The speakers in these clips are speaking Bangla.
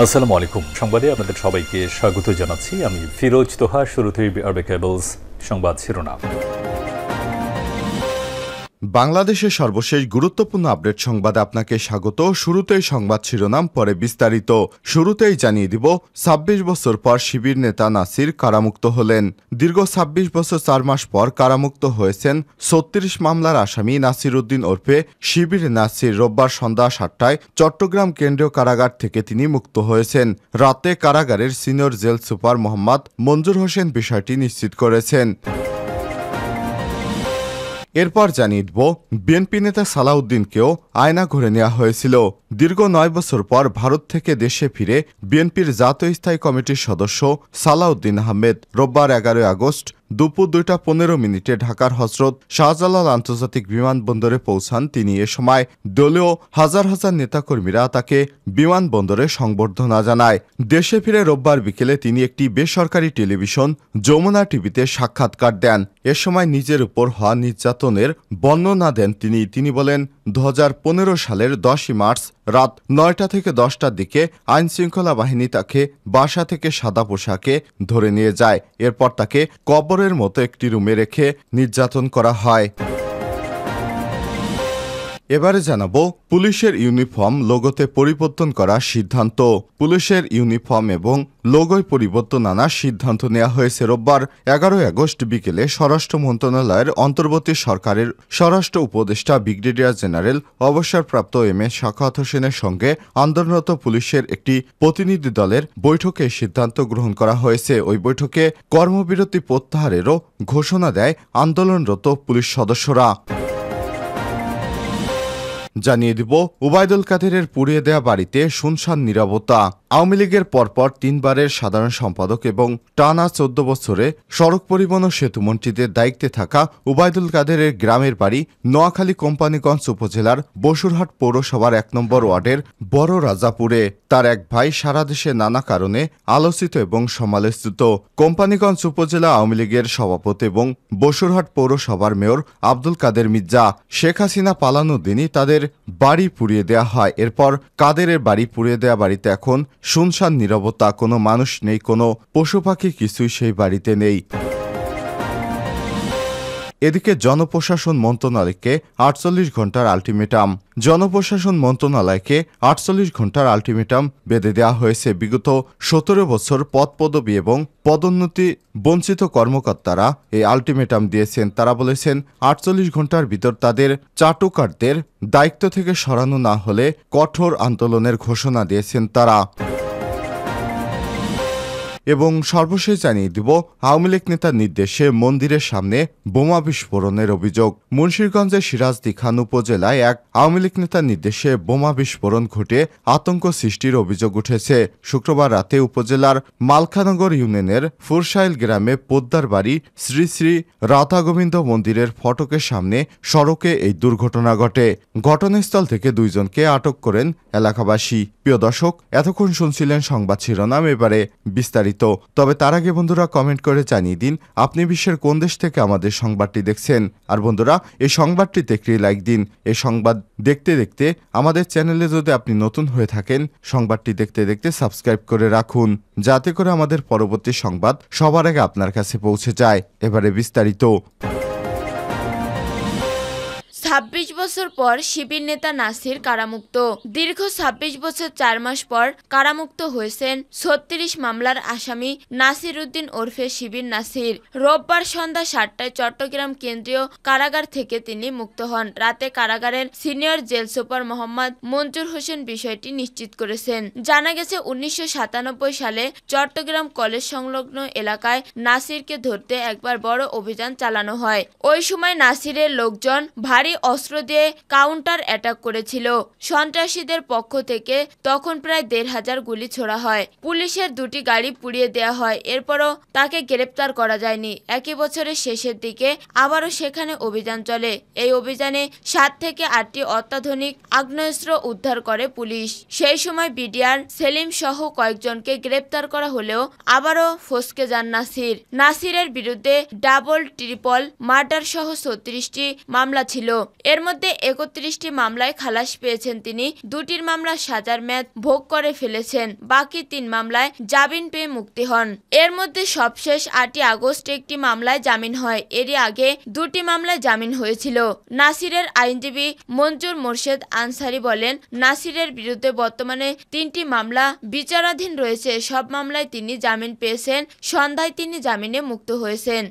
আসসালামু আলাইকুম। সংবাদে আপনাদের সবাইকে স্বাগত জানাচ্ছি। আমি ফিরোজ তোহা। শুরুতেই আরবে কেবলস সংবাদ শিরোনাম। বাংলাদেশের সর্বশেষ গুরুত্বপূর্ণ আপডেট সংবাদে আপনাকে স্বাগত। শুরুতেই সংবাদ শিরোনাম, পরে বিস্তারিত। শুরুতেই জানিয়ে দিব, ২৬ বছর পর শিবির নেতা নাসির কারামুক্ত হলেন। দীর্ঘ ২৬ বছর ৪ মাস পর কারামুক্ত হয়েছেন ৩৬ মামলার আসামি নাসির উদ্দিন ওরফে শিবির নাসির। রোববার সন্ধ্যা ৭টায় চট্টগ্রাম কেন্দ্রীয় কারাগার থেকে তিনি মুক্ত হয়েছেন। রাতে কারাগারের সিনিয়র জেল সুপার মোহাম্মদ মঞ্জুর হোসেন বিষয়টি নিশ্চিত করেছেন। এরপর জানিয়ে দিব, বিএনপি নেতা সালাউদ্দিনকেও আয়নাঘরে নেওয়া হয়েছিল। দীর্ঘ ৯ বছর পর ভারত থেকে দেশে ফিরে বিএনপির জাতীয় স্থায়ী কমিটির সদস্য সালাউদ্দিন আহমেদ রোববার ১১ আগস্ট দুপুর ২টা ১৫ মিনিটে ঢাকার হজরত শাহজালাল আন্তর্জাতিক বিমানবন্দরে পৌঁছান তিনি। এ সময় দলীয় হাজার হাজার নেতাকর্মীরা তাকে বিমানবন্দরে সংবর্ধনা জানায়। দেশে ফিরে রোববার বিকেলে তিনি একটি বেসরকারি টেলিভিশন যমুনা টিভিতে সাক্ষাৎকার দেন। এ সময় নিজের উপর হওয়া নির্যাতনের বর্ণনা দেন তিনি বলেন, ২০১৫ সালের ১০ই মার্চ রাত ৯টা থেকে ১০টার দিকে আইনশৃঙ্খলা বাহিনী তাকে বাসা থেকে সাদা পোশাকে ধরে নিয়ে যায়। এরপর তাকে কবরের মতো একটি রুমে রেখে নির্যাতন করা হয়। এবারে জানাবো, পুলিশের ইউনিফর্ম লোগোতে পরিবর্তন করার সিদ্ধান্ত। পুলিশের ইউনিফর্ম এবং লোগোয় পরিবর্তন আনার সিদ্ধান্ত নেওয়া হয়েছে। রোববার ১১ আগস্ট বিকেলে স্বরাষ্ট্র মন্ত্রণালয়ের অন্তর্বর্তী সরকারের স্বরাষ্ট্র উপদেষ্টা ব্রিগেডিয়ার জেনারেল অবসরপ্রাপ্ত এম এ সাখাওয়াত হোসেনের সঙ্গে আন্দোলনরত পুলিশের একটি প্রতিনিধি দলের বৈঠকে সিদ্ধান্ত গ্রহণ করা হয়েছে। ওই বৈঠকে কর্মবিরতি প্রত্যাহারেরও ঘোষণা দেয় আন্দোলনরত পুলিশ সদস্যরা। জানিয়ে দিব, ওবায়দুল কাদেরের পুড়িয়ে দেয়া বাড়িতে শুনশান নীরবতা। আওয়ামী লীগের পরপর ৩ বারের সাধারণ সম্পাদক এবং টানা ১৪ বছরে সড়ক পরিবহন ও সেতুমন্ত্রীদের দায়িত্বে থাকা ওবায়দুল কাদেরের গ্রামের বাড়ি নোয়াখালী কোম্পানীগঞ্জ উপজেলার বসুরহাট পৌরসভার ১ নম্বর ওয়ার্ডের বড় রাজাপুরে। তার এক ভাই সারা দেশে নানা কারণে আলোচিত এবং সমালোচিত কোম্পানীগঞ্জ উপজেলা আওয়ামী লীগের সভাপতি এবং বসুরহাট পৌরসভার মেয়র আব্দুল কাদের মির্জা। শেখ হাসিনা পালানোর দিনই তাদের বাড়ি পুড়িয়ে দেওয়া হয়। এরপর কাদেরের বাড়ি পুড়িয়ে দেওয়া বাড়িতে এখন শুনশান নীরবতা। কোনো মানুষ নেই, কোনো পশু পাখি কিছুই সেই বাড়িতে নেই। এদিকে জনপ্রশাসন মন্ত্রণালয়কে ৪৮ ঘণ্টার আলটিমেটাম। জনপ্রশাসন মন্ত্রণালয়কে ৪৮ ঘণ্টার আলটিমেটাম বেঁধে দেওয়া হয়েছে। বিগত ১৭ বছর পদপদবি এবং পদোন্নতি বঞ্চিত কর্মকর্তারা এই আলটিমেটাম দিয়েছেন। তারা বলেছেন, ৪৮ ঘণ্টার ভিতর তাদের চাটুকারদের দায়িত্ব থেকে সরানো না হলে কঠোর আন্দোলনের ঘোষণা দিয়েছেন তারা। এবং সর্বশেষ জানিয়ে দিব, আওয়ামী লীগ নেতার নির্দেশে মন্দিরের সামনে বোমা বিস্ফোরণের অভিযোগ। মুন্সিরগঞ্জের সিরাজদি খান উপজেলায় এক আওয়ামী লীগ নেতার নির্দেশে বোমা বিস্ফোরণ ঘটে আতঙ্ক সৃষ্টির অভিযোগ উঠেছে। শুক্রবার রাতে উপজেলার মালখানগর ইউনিয়নের ফুরসাইল গ্রামে পোদ্দার বাড়ি শ্রী শ্রী রাধা গোবিন্দ মন্দিরের ফটকের সামনে সড়কে এই দুর্ঘটনা ঘটে। ঘটনাস্থল থেকে ২ জনকে আটক করেন এলাকাবাসী। প্রিয় দর্শক, এতক্ষণ শুনছিলেন সংবাদ শিরোনাম, এবারে বিস্তারিত। তবে তার আগে বন্ধুরা, কমেন্ট করে জানিয়ে দিন আপনি বিশ্বের কোন দেশ থেকে আমাদের সংবাদটি দেখছেন। আর বন্ধুরা, এই সংবাদটিতে একটি লাইক দিন। এই সংবাদ দেখতে দেখতে আমাদের চ্যানেলে যদি আপনি নতুন হয়ে থাকেন, সংবাদটি দেখতে দেখতে সাবস্ক্রাইব করে রাখুন, যাতে করে আমাদের পরবর্তী সংবাদ সবার আগে আপনার কাছে পৌঁছে যায়। এবারে বিস্তারিত। ২৬ বছর পর শিবির নেতা নাসির কারামুক্ত। দীর্ঘ ২৬ বছর ৪ মাস পর কারামুক্ত হয়েছেন ৩৬ মামলার আসামি নাসির উদ্দিন ওরফে শিবির নাসির। রোববার সন্ধ্যা ৭টায় চট্টগ্রাম কেন্দ্রীয় কারাগার থেকে তিনি মুক্ত হন। রাতে কারাগারের সিনিয়র জেল সুপার মোহাম্মদ মঞ্জুর হোসেন বিষয়টি নিশ্চিত করেছেন। জানা গেছে, ১৯৯৭ সালে চট্টগ্রাম কলেজ সংলগ্ন এলাকায় নাসিরকে ধরতে একবার বড় অভিযান চালানো হয়। ওই সময় নাসিরের লোকজন ভারী অস্ত্র দিয়ে কাউন্টার অ্যাটাক করেছিল। সন্ত্রাসীদের পক্ষ থেকে তখন প্রায় ১৫০০ গুলি ছোড়া হয়। পুলিশের ২টি গাড়ি পুড়িয়ে দেওয়া হয়। এরপরও তাকে গ্রেপ্তার করা যায়নি। একই বছরের শেষের দিকে আবারও সেখানে অভিযান চলে। এই অভিযানে ৭ থেকে ৮টি অত্যাধুনিক আগ্নেয়াস্ত্র উদ্ধার করে পুলিশ। সেই সময় বিডিআর সেলিম সহ কয়েকজনকে গ্রেপ্তার করা হলেও আবারও ফসকে যান নাসির। নাসিরের বিরুদ্ধে ডাবল ট্রিপল মার্ডার সহ ৩৬টি মামলা ছিল। এর মধ্যে 31টি মামলায় খালাস পেয়েছেন তিনি, 2টির মামলা সাজার মেয়াদ ভোগ করে ফেলেছেন, বাকি 3 মামলায় জামিন পেয়ে মুক্তি হন। এর মধ্যে সবশেষ 8ই আগস্ট একটি মামলায় জামিন হয়। এরই আগে 2টি মামলায় জামিন হয়েছিল। নাসিরের আইনজীবী মঞ্জুর মোর্শেদ আনসারি বলেন, নাসিরের বিরুদ্ধে বর্তমানে 3টি মামলা বিচারাধীন রয়েছে। সব মামলায় তিনি জামিন পেয়েছেন। সন্ধ্যায় তিনি জামিনে মুক্ত হয়েছেন।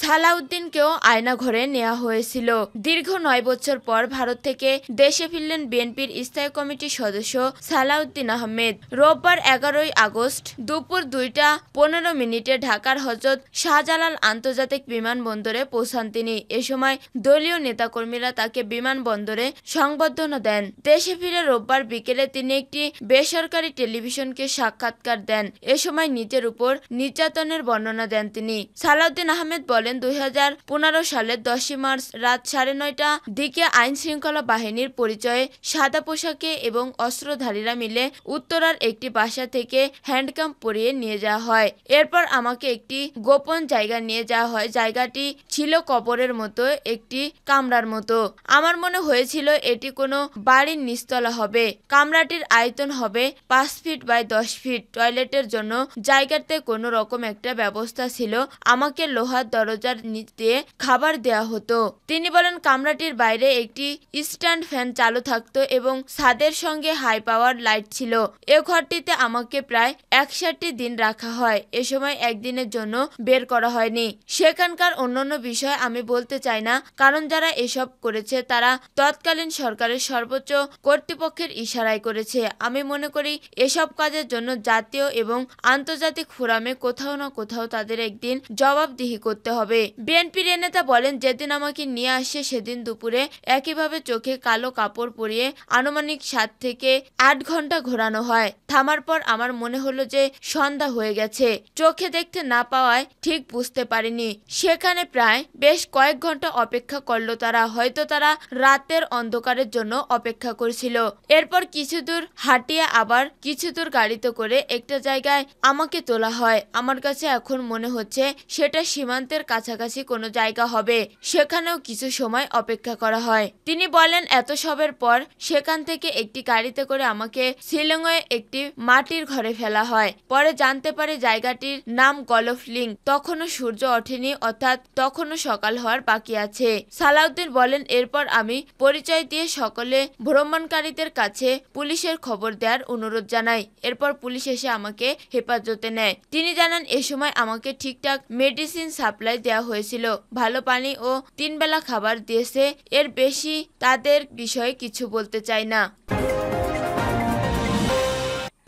সালাউদ্দিনকেও আয়নাঘরে নেওয়া হয়েছিল। দীর্ঘ 9 বছর পর ভারত থেকে দেশে ফিরলেন বিএনপির স্থায়ী কমিটির সদস্য সালাউদ্দিন আহমেদ। রোববার 11ই আগস্ট দুপুর 2টা 15 মিনিটে ঢাকার হযরত শাহজালাল আন্তর্জাতিক বিমানবন্দরে পৌঁছান তিনি। এ সময় দলীয় নেতাকর্মীরা তাকে বিমানবন্দরে সংবর্ধনা দেন। দেশে ফিরে রোববার বিকেলে তিনি একটি বেসরকারি টেলিভিশনকে সাক্ষাৎকার দেন। এ সময় নিজের উপর নির্যাতনের বর্ণনা দেন তিনি। সালাউদ্দিন আহমেদ বলেন, 2015 সালের 10ই মার্চ রাত 9:30টার দিকে আইন শৃঙ্খলা বাহিনীর পরিচয়ে সাদা পোশাকে এবং অস্ত্রধারীরা মিলে উত্তরার একটি বাসা থেকে হ্যান্ডকাম পরিয়ে নিয়ে যাওয়া হয়। এরপর আমাকে একটি গোপন জায়গা নিয়ে যাওয়া হয়। জায়গাটি ছিল কবরের মতো একটি কামরার মতো। আমার মনে হয়েছিল এটি কোনো বাড়ির নিচতলা হবে। কামরাটির আয়তন হবে 5 ফিট বাই 10 ফিট। টয়লেটের জন্য জায়গাতে কোনো রকম একটা ব্যবস্থা ছিল। আমাকে লোহার দরজার নিচ দিয়ে খাবার দেয়া হতো। তিনি বলেন, কামরাটির বাইরে একটি স্ট্যান্ড ফ্যান চালু থাকতো এবং ছাদের সঙ্গে হাই পাওয়ার লাইট ছিল। এ ঘরটিতে আমাকে প্রায় 61টি দিন রাখা হয়। এ সময় একদিনের জন্য বের করা হয়নি। সেখানকার অন্যান্য বিষয় আমি বলতে চাই না, কারণ যারা এসব করেছে তারা তৎকালীন সরকারের সর্বোচ্চ কর্তৃপক্ষের ইশারায় করেছে। আমি মনে করি এসব কাজের জন্য জাতীয় এবং আন্তর্জাতিক ফোরামে কোথাও না কোথাও তাদের একদিন জবাবদিহি করতে হবে। বিএনপির নেতা বলেন, যেদিন আমাকে নিয়ে আসে সেদিন দুপুরে একইভাবে চোখে কালো কাপড় পরিয়ে আনুমানিক 7 থেকে 8 ঘন্টা ঘোরানো হয়। থামার পর আমার মনে হলো যে সন্ধ্যা হয়ে গেছে। চোখে দেখতে না পাওয়ায় ঠিক বুঝতে পারিনি। সেখানে প্রায় বেশ কয়েক ঘন্টা অপেক্ষা করলো তারা। হয়তো তারা রাতের অন্ধকারের জন্য অপেক্ষা করেছিল। এরপর কিছু দূর হাঁটিয়ে আবার কিছু দূর গাড়িতে করে একটা জায়গায় আমাকে তোলা হয়। আমার কাছে এখন মনে হচ্ছে সেটা সীমান্তের কাছাকাছি কোনো জায়গা হবে। সেখানেও কিছু সময় অপেক্ষা করা হয়। তিনি বলেন, এত সবের পর সেখান থেকে একটি গাড়িতে করে আমাকে শিলংয়ে একটি মাটির ঘরে ফেলা হয়। পরে জানতে পারি জায়গাটির নাম গলফ লিংক। তখনও সূর্য ওঠেনি, অর্থাৎ তখনও সকাল হওয়ার বাকি আছে। সালাউদ্দিন বলেন, এরপর আমি পরিচয় দিয়ে সকলে ভ্রমণকারীদের কাছে পুলিশের খবর দেওয়ার অনুরোধ জানাই। এরপর পুলিশ এসে আমাকে হেফাজতে নেয়। তিনি জানান, এ সময় আমাকে ঠিকঠাক মেডিসিন সাপ্লাই দেওয়া হয়েছিল, ভালো পানি ও 3 বেলা খাবার দিয়েছে। এর বেশি তাদের বিষয়ে কিছু বলতে চাই না।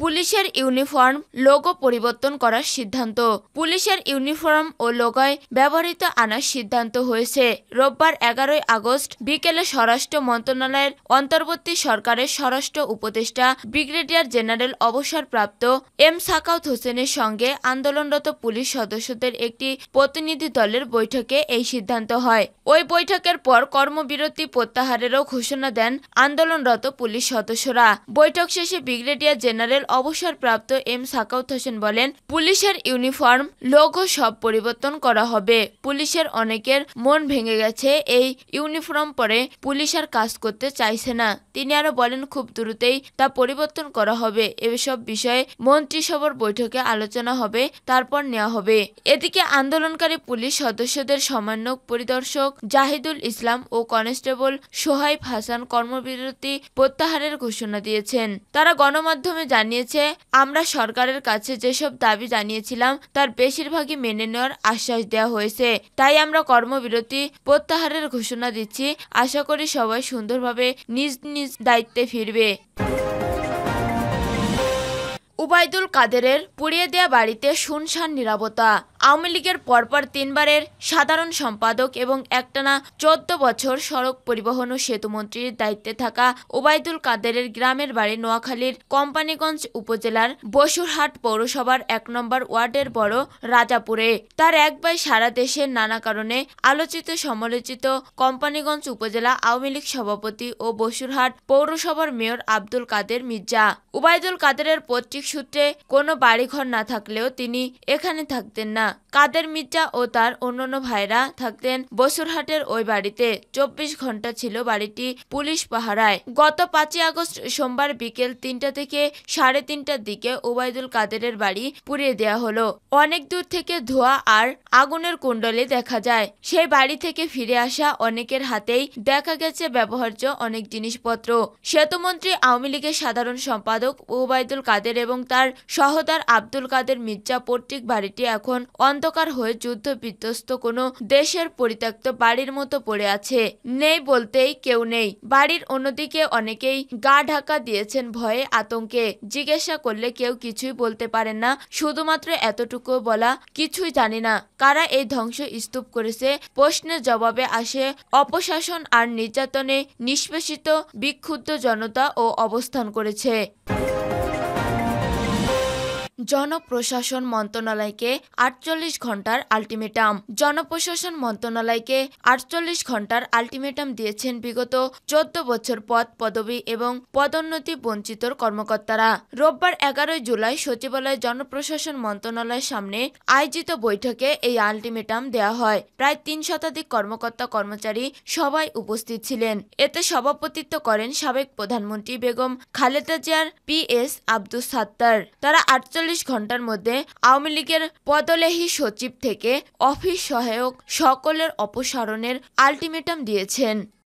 পুলিশের ইউনিফর্ম লোগো পরিবর্তন করার সিদ্ধান্ত। পুলিশের ইউনিফর্ম ও লোগোয় ব্যবহৃত আনার সিদ্ধান্ত হয়েছে। রোববার 11ই আগস্ট বিকেলে স্বরাষ্ট্র মন্ত্রণালয়ের অন্তর্বর্তী সরকারের স্বরাষ্ট্র উপদেষ্টা ব্রিগেডিয়ার জেনারেল অবসরপ্রাপ্ত এম সাখাওয়াত হোসেনের সঙ্গে আন্দোলনরত পুলিশ সদস্যদের একটি প্রতিনিধি দলের বৈঠকে এই সিদ্ধান্ত হয়। ওই বৈঠকের পর কর্মবিরতি প্রত্যাহারেরও ঘোষণা দেন আন্দোলনরত পুলিশ সদস্যরা। বৈঠক শেষে ব্রিগেডিয়ার জেনারেল অবসরপ্রাপ্ত এম সাখাওয়াত হোসেন বলেন, পুলিশের ইউনিফর্ম লোগো সব পরিবর্তন করা হবে। পুলিশের অনেকের মন ভেঙে গেছে। এই ইউনিফর্ম পরে পুলিশ আর কাজ করতে চাইছে না। তিনি আরো বলেন, খুব দ্রুতই তা পরিবর্তন করা হবে। এসব বিষয়ে মন্ত্রিসভার বৈঠকে আলোচনা হবে, তারপর নেওয়া হবে। এদিকে আন্দোলনকারী পুলিশ সদস্যদের সমন্বয়ক পরিদর্শক জাহিদুল ইসলাম ও কনস্টেবল সোহাইব হাসান কর্মবিরতি প্রত্যাহারের ঘোষণা দিয়েছেন। তারা গণমাধ্যমে জানিয়েছে, আমরা সরকারের কাছে যেসব দাবি জানিয়েছিলাম তার বেশিরভাগই মেনে নেওয়ার আশ্বাস দেওয়া হয়েছে। তাই আমরা কর্মবিরতি প্রত্যাহারের ঘোষণা দিচ্ছি। আশা করি সবাই সুন্দরভাবে নিজ নিজ দায়িত্বে ফিরবে। উবাইদুল কাদেরের পুড়িয়ে দেয়া বাড়িতে শুনশান নীরবতা। আওয়ামী লীগের পরপর 3 বারের সাধারণ সম্পাদক এবং একটানা 14 বছর সড়ক পরিবহন ও সেতুমন্ত্রীর দায়িত্বে থাকা উবাইদুল কাদেরের গ্রামের বাড়ি নোয়াখালীর কোম্পানীগঞ্জ উপজেলার বসুরহাট পৌরসভার 1 নম্বর ওয়ার্ডের বড় রাজাপুরে। তার এক ভাই সারা দেশের নানা কারণে আলোচিত সমালোচিত কোম্পানীগঞ্জ উপজেলা আওয়ামী লীগ সভাপতি ও বসুরহাট পৌরসভার মেয়র আব্দুল কাদের মির্জা। উবাইদুল কাদেরের পৈতৃক সূত্রে কোনো বাড়িঘর না থাকলেও তিনি এখানে থাকতেন না, কাদের মির্জা ও তার অন্যান্য ভাইরা থাকতেন বসুরহাটের ওই বাড়িতে। 24 ঘন্টা ছিল বাড়িটি পুলিশ পাহারায়। গত 5 আগস্ট সোমবার বিকেল 3টা থেকে 3:30টার দিকে ওবায়দুল কাদেরের বাড়ি পুড়িয়ে দেওয়া হলো। অনেক দূর থেকে ধোঁয়া আর আগুনের কুণ্ডলী দেখা যায়। সেই বাড়ি থেকে ফিরে আসা অনেকের হাতেই দেখা গেছে ব্যবহার্য অনেক জিনিসপত্র। সেতুমন্ত্রী আওয়ামী লীগের সাধারণ সম্পাদক ওবায়দুল কাদের এবং তার সহোদর আব্দুল কাদের মির্জা পৈতৃক বাড়িটি এখন অন্ধকার হয়ে যুদ্ধ বিধ্বস্ত কোনো দেশের পরিত্যক্ত বাড়ির মতো পড়ে আছে। নেই বলতেই কেউ নেই। বাড়ির অন্যদিকে অনেকেই গা ঢাকা দিয়েছেন ভয়ে আতঙ্কে। জিজ্ঞাসা করলে কেউ কিছুই বলতে পারেন না, শুধুমাত্র এতটুকু বলা কিছুই জানি না। কারা এই ধ্বংস স্তূপ করেছে? প্রশ্নের জবাবে আসে অপশাসন আর নির্যাতনে নিষ্পেষিত বিক্ষুব্ধ জনতা ও অবস্থান করেছে। জনপ্রশাসন মন্ত্রণালয়কে 48 ঘন্টার আলটিমেটাম। জনপ্রশাসন মন্ত্রণালয়কে 48 ঘন্টার আলটিমেটাম দিয়েছেন বিগত 14 বছর পদ পদবি এবং পদোন্নতি বঞ্চিত কর্মকর্তারা। রোববার 11 জুলাই সচিবালয় জনপ্রশাসন মন্ত্রণালয়ের সামনে আয়োজিত বৈঠকে এই আলটিমেটাম দেওয়া হয়। প্রায় 3 শতাধিক কর্মকর্তা কর্মচারী সবাই উপস্থিত ছিলেন। এতে সভাপতিত্ব করেন সাবেক প্রধানমন্ত্রী বেগম খালেদা জিয়ার PS আব্দুস সাত্তার। তারা 48 ঘন্টার মধ্যে আওয়ামী লীগের পদলেহী সচিব থেকে অফিস সহায়ক সকলের অপসারণের আলটিমেটাম দিয়েছেন।